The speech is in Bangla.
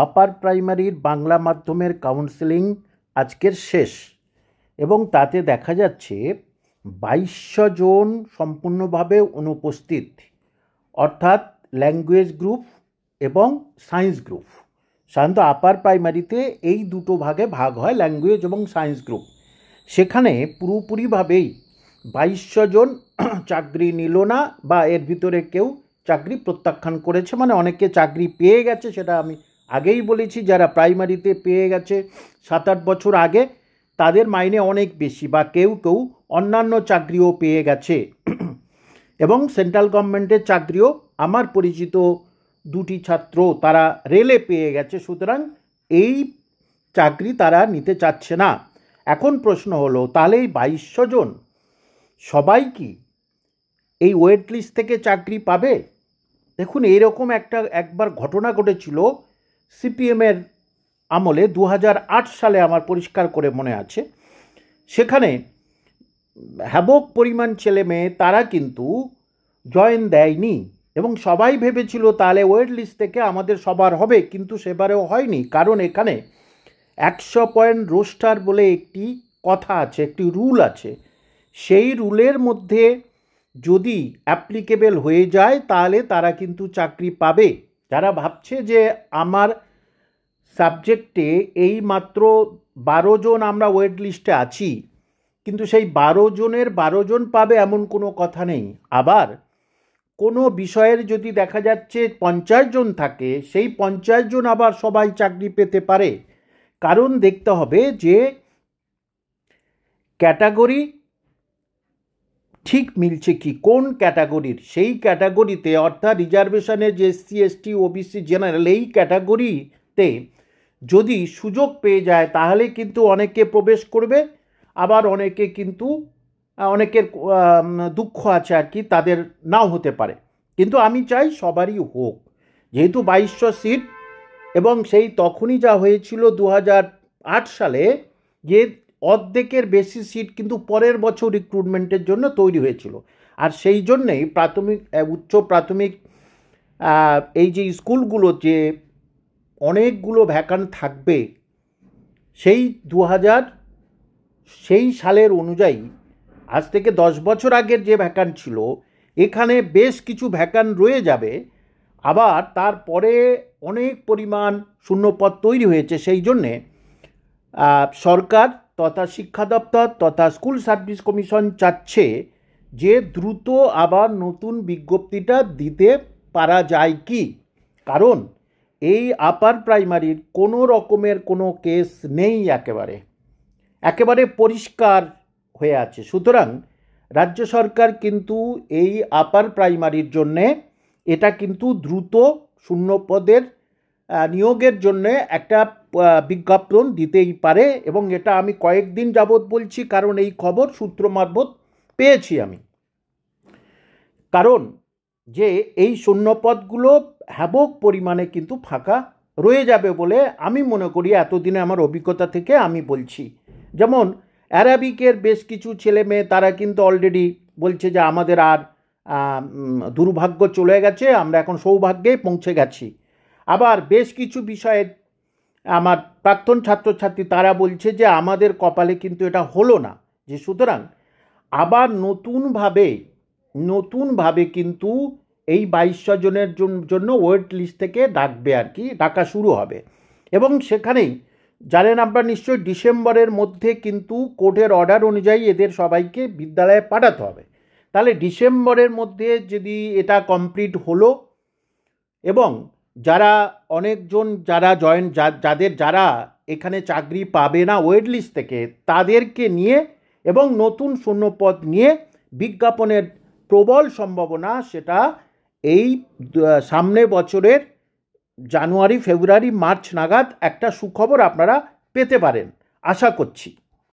আপার প্রাইমারির বাংলা মাধ্যমের কাউন্সেলিং আজকের শেষ এবং তাতে দেখা যাচ্ছে 2200 জন সম্পূর্ণভাবে অনুপস্থিত, অর্থাৎ ল্যাঙ্গুয়েজ গ্রুপ এবং সায়েন্স গ্রুপ। সাধারণত আপার প্রাইমারিতে এই দুটো ভাগে ভাগ হয়, ল্যাঙ্গুয়েজ এবং সায়েন্স গ্রুপ। সেখানে পুরোপুরিভাবেই 2200 জন চাকরি নিল না, বা এর ভিতরে কেউ চাকরি প্রত্যাখ্যান করেছে, মানে অনেকে চাকরি পেয়ে গেছে। সেটা আমি আগেই বলেছি, যারা প্রাইমারিতে পেয়ে গেছে 7-8 বছর আগে, তাদের মাইনে অনেক বেশি, বা কেউ কেউ অন্যান্য চাকরিও পেয়ে গেছে এবং সেন্ট্রাল গভর্নমেন্টের চাকরিও আমার পরিচিত দুটি ছাত্র তারা রেলে পেয়ে গেছে। সুতরাং এই চাকরি তারা নিতে চাচ্ছে না। এখন প্রশ্ন হলো, তাহলে এই 2200 জন সবাই কি এই ওয়েট লিস্ট থেকে চাকরি পাবে? দেখুন, এইরকম একবার ঘটনা ঘটেছিল সিপিএমের আমলে 2008 সালে, আমার পরিষ্কার করে মনে আছে। সেখানে হ্যাবক পরিমাণ ছেলে মেয়ে তারা কিন্তু জয়েন দেয়নি, এবং সবাই ভেবেছিল তাহলে ওয়েট লিস্ট থেকে আমাদের সবার হবে, কিন্তু সেবারেও হয়নি। কারণ এখানে 100 পয়েন্ট রোস্টার বলে একটি কথা আছে, একটি রুল আছে। সেই রুলের মধ্যে যদি অ্যাপ্লিকেবল হয়ে যায় তাহলে তারা কিন্তু চাকরি পাবে। যারা ভাবছে যে আমার সাবজেক্টে এই মাত্র 12 জন আমরা ওয়েট লিস্টে আছি, কিন্তু সেই 12 জনের 12 জন পাবে এমন কোনো কথা নেই। আবার কোনো বিষয়ের যদি দেখা যাচ্ছে 50 জন থাকে, সেই 50 জন আবার সবাই চাকরি পেতে পারে। কারণ দেখতে হবে যে ক্যাটাগরি ঠিক মিলছে কি, কোন ক্যাটাগরির, সেই ক্যাটাগরিতে, অর্থাৎ রিজার্ভেশনের যে এসসি এসটি ওবিসি জেনারেল, এই ক্যাটাগরিতে যদি সুযোগ পেয়ে যায় তাহলে কিন্তু অনেকে প্রবেশ করবে। আবার অনেকে কিন্তু অনেকের দুঃখ আছে আর কি, তাদের নাও হতে পারে। কিন্তু আমি চাই সবারই হোক, যেহেতু 2200 সিট, এবং সেই তখনই যা হয়েছিল 2008 সালে, যে অর্ধেকের বেশি সিট কিন্তু পরের বছর রিক্রুটমেন্টের জন্য তৈরি হয়েছিল। আর সেই জন্যেই প্রাথমিক উচ্চ প্রাথমিক এই যে স্কুলগুলো যে অনেকগুলো ভ্যাকান্ট থাকবে, সেই 2000 সেই সালের অনুযায়ী আজ থেকে 10 বছর আগের যে ভ্যাকান্ট ছিল, এখানে বেশ কিছু ভ্যাকান্ট রয়ে যাবে। আবার তারপরে অনেক পরিমাণ শূন্যপদ তৈরি হয়েছে। সেই জন্যে সরকার তথা শিক্ষা দপ্তর তথা স্কুল সার্ভিস কমিশন চাচ্ছে যে দ্রুত আবার নতুন বিজ্ঞপ্তিটা দিতে পারা যায় কি। কারণ এই আপার প্রাইমারির কোনো রকমের কোনো কেস নেই, একেবারে পরিষ্কার হয়ে আছে। সুতরাং রাজ্য সরকার কিন্তু এই আপার প্রাইমারির জন্যে এটা কিন্তু দ্রুত শূন্যপদের নিয়োগের জন্যে একটা বিজ্ঞাপন দিতেই পারে, এবং এটা আমি কয়েকদিন যাবৎ বলছি, কারণ এই খবর সূত্র মারফত পেয়েছি আমি। কারণ যে এই শূন্যপদগুলো হ্যাবক পরিমাণে কিন্তু ফাঁকা রয়ে যাবে বলে আমি মনে করি, এতদিনে আমার অভিজ্ঞতা থেকে আমি বলছি। যেমন অ্যারাবিকের বেশ কিছু ছেলে মেয়ে তারা কিন্তু অলরেডি বলছে যে আমাদের আর দুর্ভাগ্য চলে গেছে, আমরা এখন সৌভাগ্যে পৌঁছে গেছি। আবার বেশ কিছু বিষয়ে আমার প্রাক্তন ছাত্রছাত্রী তারা বলছে যে আমাদের কপালে কিন্তু এটা হলো না, যে সুতরাং আবার নতুনভাবে কিন্তু এই 2200 জনের জন্য ওয়েট লিস্ট থেকে ডাকবে আর কি, ডাকা শুরু হবে। এবং সেখানেই জানেন আপনারা নিশ্চয়ই, ডিসেম্বরের মধ্যে কিন্তু কোর্টের অর্ডার অনুযায়ী এদের সবাইকে বিদ্যালয়ে পাঠাতে হবে। তাহলে ডিসেম্বরের মধ্যে যদি এটা কমপ্লিট হলো, এবং যারা অনেকজন যারা যারা এখানে চাকরি পাবে না ওয়েট লিস্ট থেকে, তাদেরকে নিয়ে এবং নতুন শূন্যপদ নিয়ে বিজ্ঞাপনের প্রবল সম্ভাবনা, সেটা এই সামনে বছরের জানুয়ারি ফেব্রুয়ারি মার্চ নাগাদ একটা সুখবর আপনারা পেতে পারেন, আশা করছি।